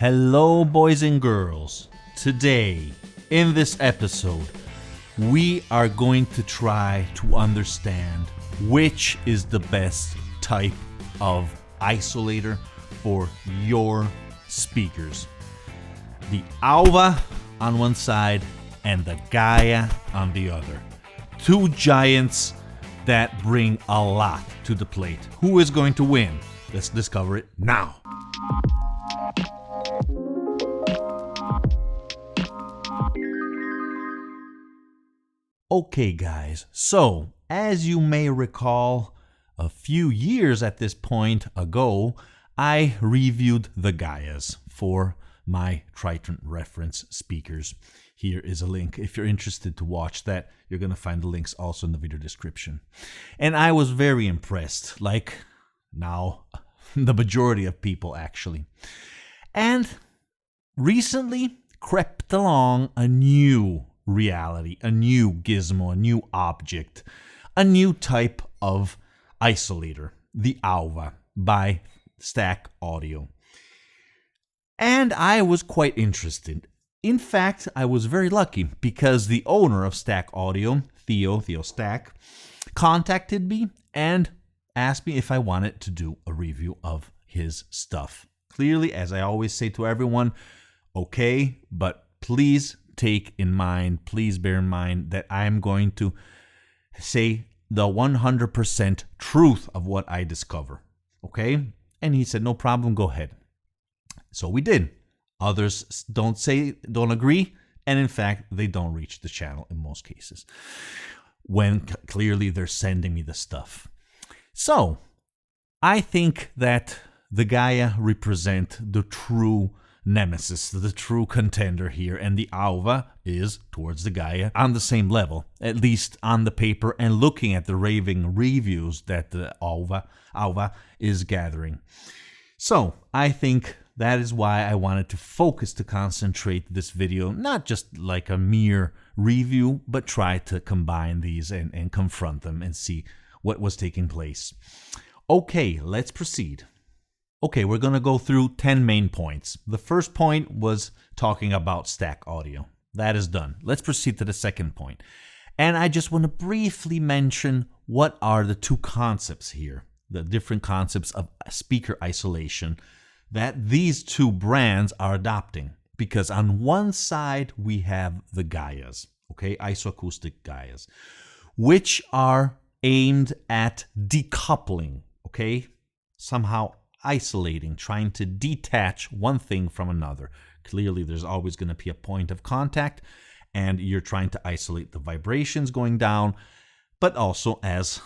Hello, boys and girls. Today, in this episode, we are going to try to understand which is the best type of isolator for your speakers. The AUVA on one side and the GAIA on the other. Two giants that bring a lot to the plate. Who is going to win? Let's discover it now. Okay, guys, so as you may recall, a few years at this point ago, I reviewed the GAIAs for my Triton reference speakers. Here is a link. If you're interested to watch that, you're going to find the links also in the video description. And I was very impressed, like now the majority of people actually. And recently crept along a new reality, a new gizmo, a new object, a new type of isolator, the AUVA by Stack Audio. And I was quite interested. In fact, I was very lucky because the owner of Stack Audio, Theo Stack, contacted me and asked me if I wanted to do a review of his stuff. Clearly, as I always say to everyone, okay, but please take in mind, please bear in mind that I'm going to say the 100% truth of what I discover, okay? And he said, no problem, go ahead. So we did. Others don't agree, and in fact, they don't reach the channel in most cases, when clearly they're sending me the stuff. So, I think that the GAIA represent the true nemesis, the true contender here, and the AUVA is towards the GAIA on the same level, at least on the paper and looking at the raving reviews that the AUVA is gathering. So I think that is why I wanted to concentrate this video, not just like a mere review, but try to combine these and confront them and see what was taking place. Okay, let's proceed. Okay, we're going to go through 10 main points. The first point was talking about Stack Audio. That is done. Let's proceed to the second point. And I just want to briefly mention what are the two concepts here, the different concepts of speaker isolation that these two brands are adopting. Because on one side, we have the GAIAs, okay, Isoacoustics Gaias, which are aimed at decoupling, okay, somehow isolating, trying to detach one thing from another. Clearly, there's always going to be a point of contact, and you're trying to isolate the vibrations going down, but also, as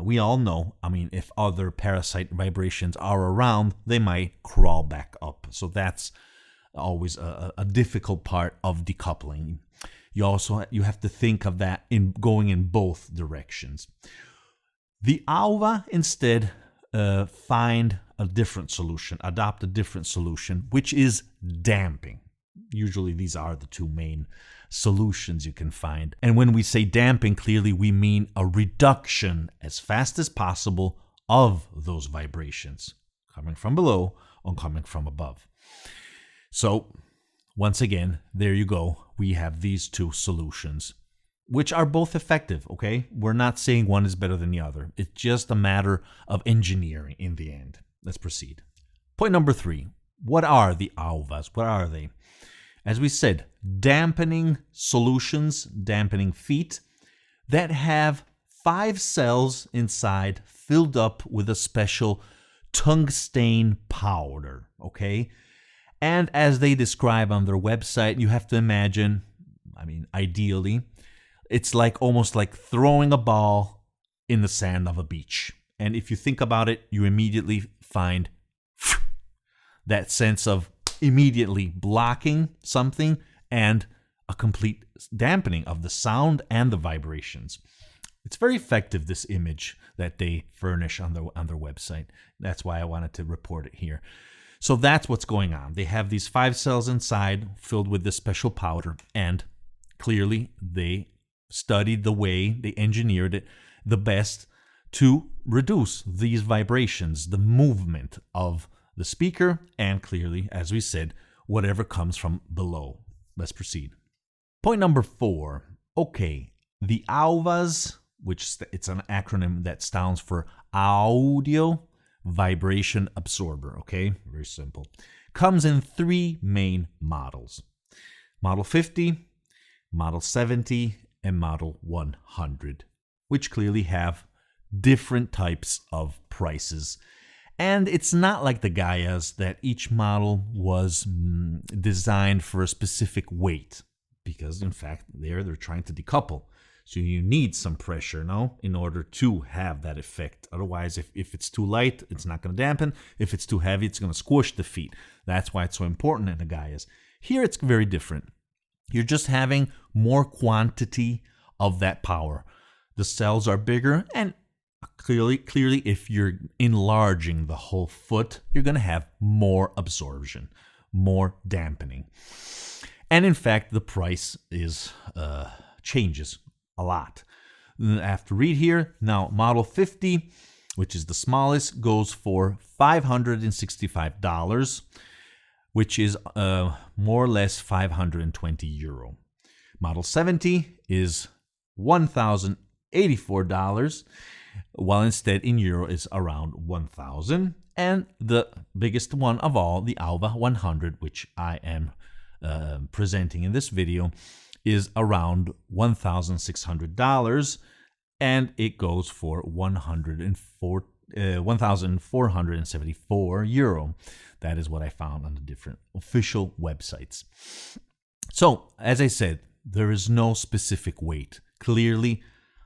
we all know, I mean, if other parasite vibrations are around, they might crawl back up. So that's always a difficult part of decoupling. You have to think of that in going in both directions. The AUVA instead find a different solution, adopt a different solution, which is damping. Usually these are the two main solutions you can find. And when we say damping, clearly we mean a reduction as fast as possible of those vibrations, coming from below or coming from above. So once again, there you go. We have these two solutions, which are both effective, okay? We're not saying one is better than the other. It's just a matter of engineering in the end. Let's proceed. Point number 3. What are the AUVAs? What are they? As we said, dampening solutions, dampening feet that have 5 cells inside filled up with a special tungsten powder, okay? And as they describe on their website, you have to imagine, I mean, ideally, it's like almost like throwing a ball in the sand of a beach. And if you think about it, you immediately find that sense of immediately blocking something and a complete dampening of the sound and the vibrations. It's very effective, this image that they furnish on their website. That's why I wanted to report it here. So that's what's going on. They have these 5 cells inside filled with this special powder, and clearly they studied the way, they engineered it the best to reduce these vibrations, the movement of the speaker, and clearly, as we said, whatever comes from below. Let's proceed. Point number 4. Okay, the AUVAs, which it's an acronym that stands for Audio Vibration Absorber, okay? Very simple. Comes in 3 main models. Model 50, Model 70, and Model 100, which clearly have different types of prices. And it's not like the Gaias that each model was designed for a specific weight, because in fact they're trying to decouple. So you need some pressure now in order to have that effect. Otherwise, if it's too light, it's not going to dampen. If it's too heavy, it's going to squish the feet. That's why it's so important in the Gaias. Here it's very different. You're just having more quantity of that power. The cells are bigger, and clearly if you're enlarging the whole foot, you're going to have more absorption, more dampening. And in fact, the price is changes a lot. I have to read here. Now, Model 50, which is the smallest, goes for $565, which is more or less 520 euro. Model 70 is $1,084, while instead in euro is around 1,000. And the biggest one of all, the AUVA 100, which I am presenting in this video, is around $1,600, and it goes for 1,474 euro. That is what I found on the different official websites. So, as I said, there is no specific weight. Clearly,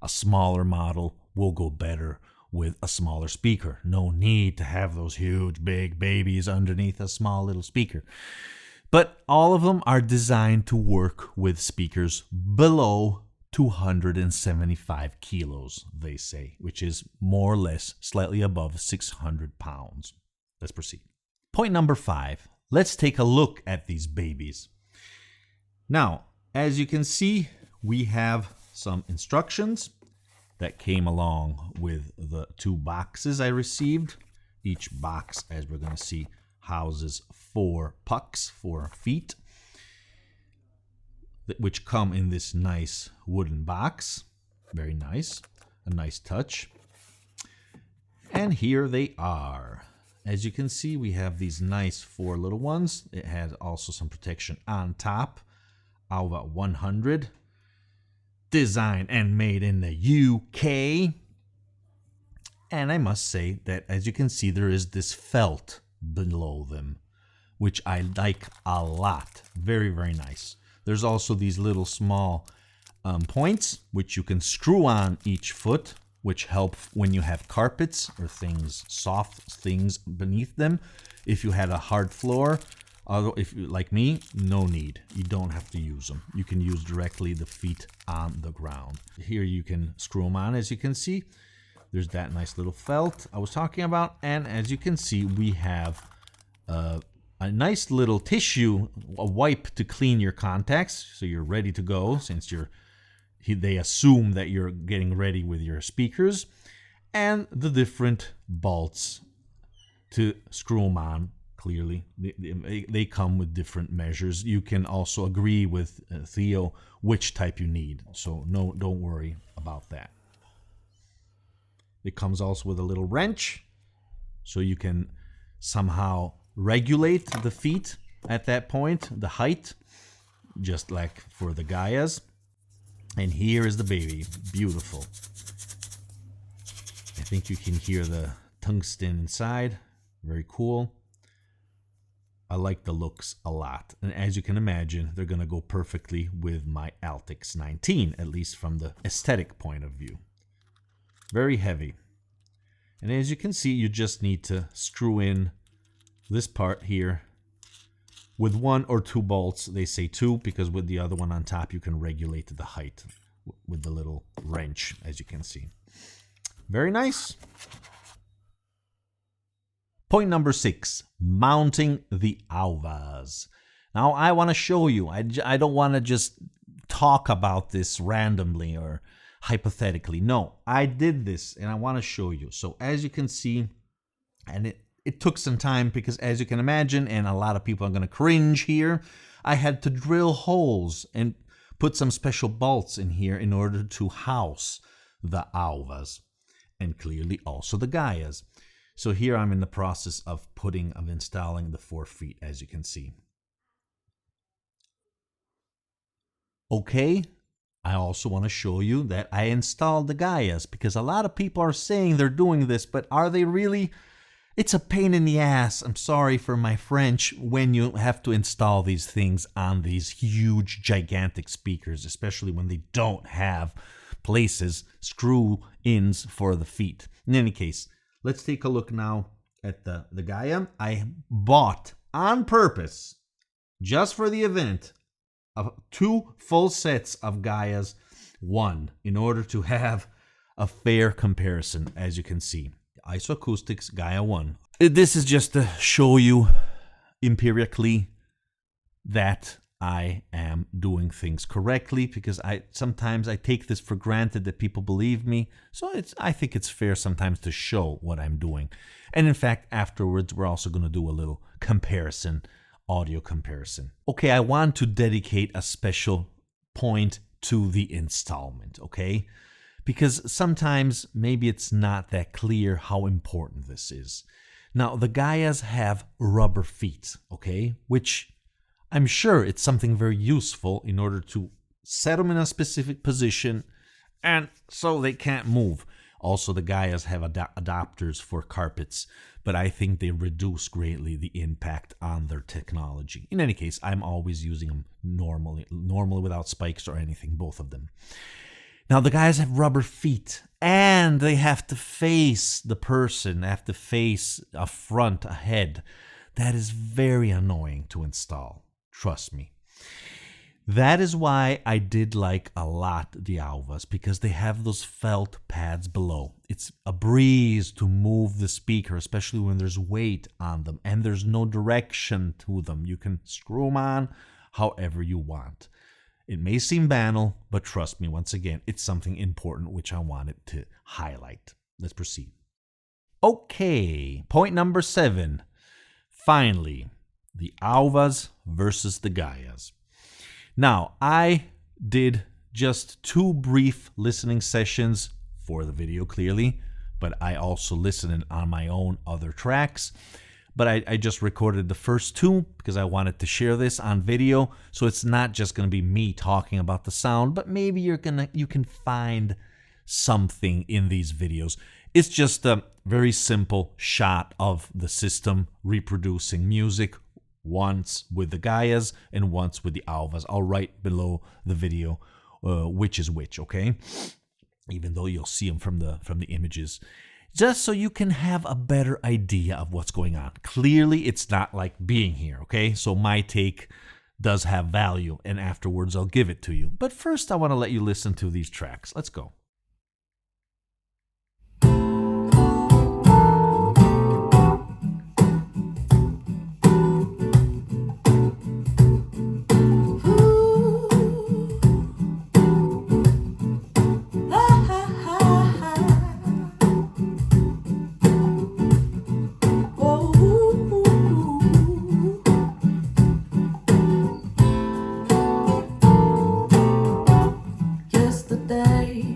a smaller model will go better with a smaller speaker. No need to have those huge, big babies underneath a small little speaker. But all of them are designed to work with speakers below 275 kilos, they say, which is more or less slightly above 600 pounds. Let's proceed. Point number 5. Let's take a look at these babies. Now, as you can see, we have some instructions that came along with the 2 boxes I received. Each box, as we're going to see, houses 4 pucks, 4 feet, which come in this nice wooden box. Very nice. A nice touch. And here they are. As you can see, we have these nice 4 little ones. It has also some protection on top. AUVA 100. Designed and made in the UK. And I must say that, as you can see, there is this felt below them, which I like a lot. Very, very nice. There's also these little small points which you can screw on each foot, which help when you have carpets or things, soft things beneath them. If you had a hard floor, if you like me, no need. You don't have to use them. You can use directly the feet on the ground. Here you can screw them on, as you can see. There's that nice little felt I was talking about. And as you can see, we have a nice little tissue, a wipe to clean your contacts, so you're ready to go, since they assume that you're getting ready with your speakers. And the different bolts to screw them on. Clearly, they come with different measures. You can also agree with Theo which type you need, so don't worry about that. It comes also with a little wrench, so you can somehow regulate the feet at that point, the height, just like for the Gaias. And here is the baby. Beautiful. I think you can hear the tungsten inside. Very cool. I like the looks a lot. And as you can imagine, they're going to go perfectly with my Altec 19, at least from the aesthetic point of view. Very heavy. And as you can see, you just need to screw in this part here with 1 or 2 bolts. They say 2 because with the other one on top, you can regulate the height with the little wrench, as you can see. Very nice. Point number 6, mounting the AUVAs. Now I want to show you. I don't want to just talk about this randomly or hypothetically. No, I did this and I want to show you. So as you can see, and it took some time because, as you can imagine, and a lot of people are going to cringe here, I had to drill holes and put some special bolts in here in order to house the AUVAs and clearly also the GAIAs. So here I'm in the process of installing the 4 feet, as you can see. Okay, I also want to show you that I installed the GAIAs because a lot of people are saying they're doing this, but are they really? It's a pain in the ass, I'm sorry for my French, when you have to install these things on these huge, gigantic speakers, especially when they don't have places, screw-ins for the feet. In any case, let's take a look now at the GAIA. I bought on purpose, just for the event, 2 full sets of GAIAs, one, in order to have a fair comparison, as you can see. Isoacoustics Gaia I. This is just to show you empirically that I am doing things correctly, because sometimes I take this for granted that people believe me. So I think it's fair sometimes to show what I'm doing. And in fact, afterwards, we're also going to do a little comparison, audio comparison. Okay, I want to dedicate a special point to the installment, okay? Because sometimes maybe it's not that clear how important this is. Now, the GAIAs have rubber feet, okay? Which I'm sure it's something very useful in order to set them in a specific position and so they can't move. Also, the GAIAs have adapters for carpets, but I think they reduce greatly the impact on their technology. In any case, I'm always using them normally without spikes or anything, both of them. Now, the GAIAs have rubber feet, and they have to face the person, they have to face a front, a head. That is very annoying to install, trust me. That is why I did like a lot the AUVAs, because they have those felt pads below. It's a breeze to move the speaker, especially when there's weight on them, and there's no direction to them. You can screw them on however you want. It may seem banal, but trust me, once again, it's something important which I wanted to highlight. Let's proceed. Okay, point number 7. Finally, the AUVAs versus the GAIAs. Now, I did just 2 brief listening sessions for the video, clearly, but I also listened on my own other tracks. But I just recorded the first 2 because I wanted to share this on video. So it's not just going to be me talking about the sound, but maybe you can find something in these videos. It's just a very simple shot of the system reproducing music, once with the GAIAs and once with the AUVAs. I'll write below the video which is which, okay? Even though you'll see them from the images. Just so you can have a better idea of what's going on. Clearly, it's not like being here, okay? So my take does have value, and afterwards I'll give it to you. But first, I want to let you listen to these tracks. Let's go. Yesterday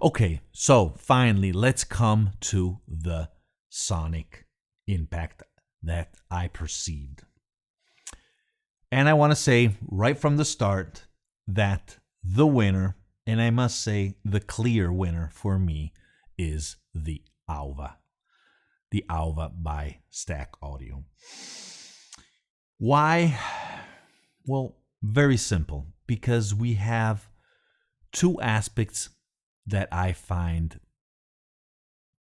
Okay, so finally, let's come to the sonic impact that I perceived. And I want to say right from the start that the winner, and I must say the clear winner for me, is the AUVA. The AUVA by Stack Audio. Why? Well, very simple. Because we have two aspects that I find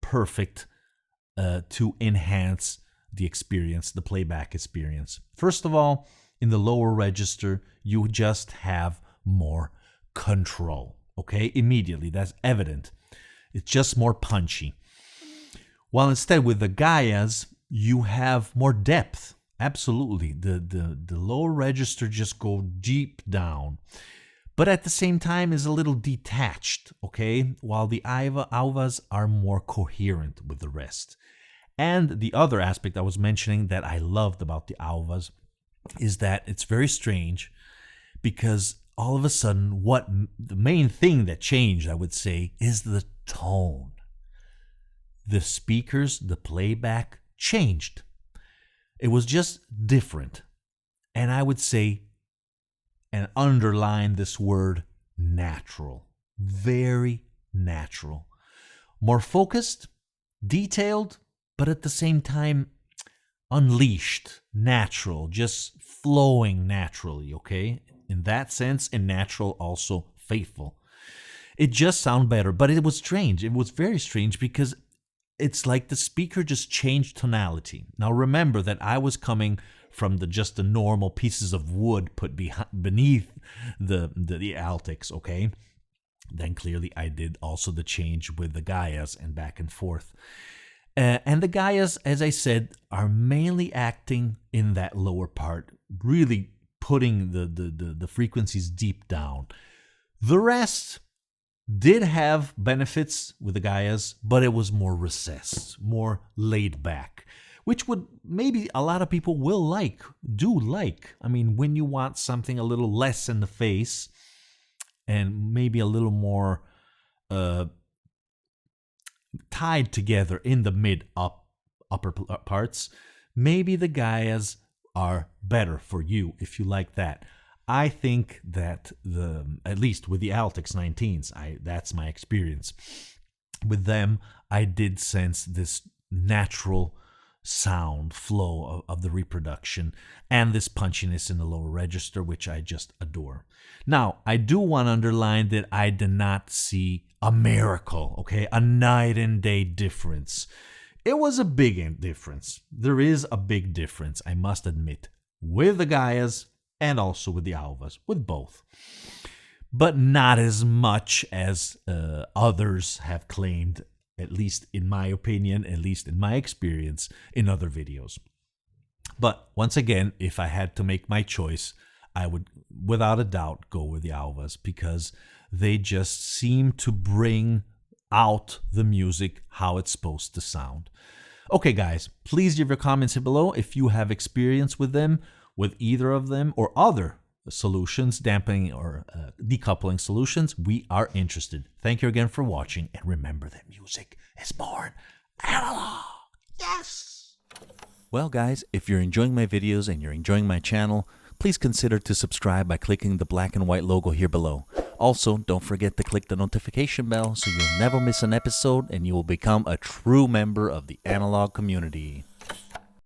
perfect to enhance the experience, the playback experience. First of all, in the lower register, you just have more control, okay? Immediately, that's evident. It's just more punchy. While instead with the Gaias, you have more depth. Absolutely. The lower register just go deep down. But at the same time is a little detached, okay? While the AUVAs are more coherent with the rest. And the other aspect I was mentioning that I loved about the AUVAs is that it's very strange because all of a sudden the main thing that changed, I would say, is the tone. The speakers, the playback changed. It was just different. And I would say, and underline this word, natural. Very natural. More focused, detailed, but at the same time, unleashed, natural, just flowing naturally, okay? In that sense, and natural also faithful. It just sounded better, but it was strange. It was very strange because it's like the speaker just changed tonality. Now remember that I was coming from just the normal pieces of wood put beneath the Altecs, okay? Then clearly I did also the change with the Gaias and back and forth. And the Gaias, as I said, are mainly acting in that lower part, really putting the frequencies deep down. The rest did have benefits with the Gaias, but it was more recessed, more laid back, which would maybe a lot of people will do like. I mean, when you want something a little less in the face and maybe a little more tied together in the upper parts, maybe the Gaias are better for you if you like that. I think that at least with the Altecs 19s, that's my experience. With them, I did sense this natural sound flow of the reproduction and this punchiness in the lower register, which I just adore. Now, I do want to underline that I did not see a miracle, okay? A night and day difference. It was a big difference. There is a big difference, I must admit, with the Gaias and also with the AUVAs, with both. But not as much as others have claimed, at least in my opinion, at least in my experience, in other videos. But once again, if I had to make my choice, I would, without a doubt, go with the AUVAs because they just seem to bring out the music how it's supposed to sound. Okay, guys, please leave your comments below if you have experience with them, with either of them, or other solutions, dampening or decoupling solutions. We are interested. Thank you again for watching, and remember that music is born analog. Yes! Well, guys, if you're enjoying my videos and you're enjoying my channel, please consider to subscribe by clicking the black and white logo here below. Also, don't forget to click the notification bell so you'll never miss an episode and you will become a true member of the analog community.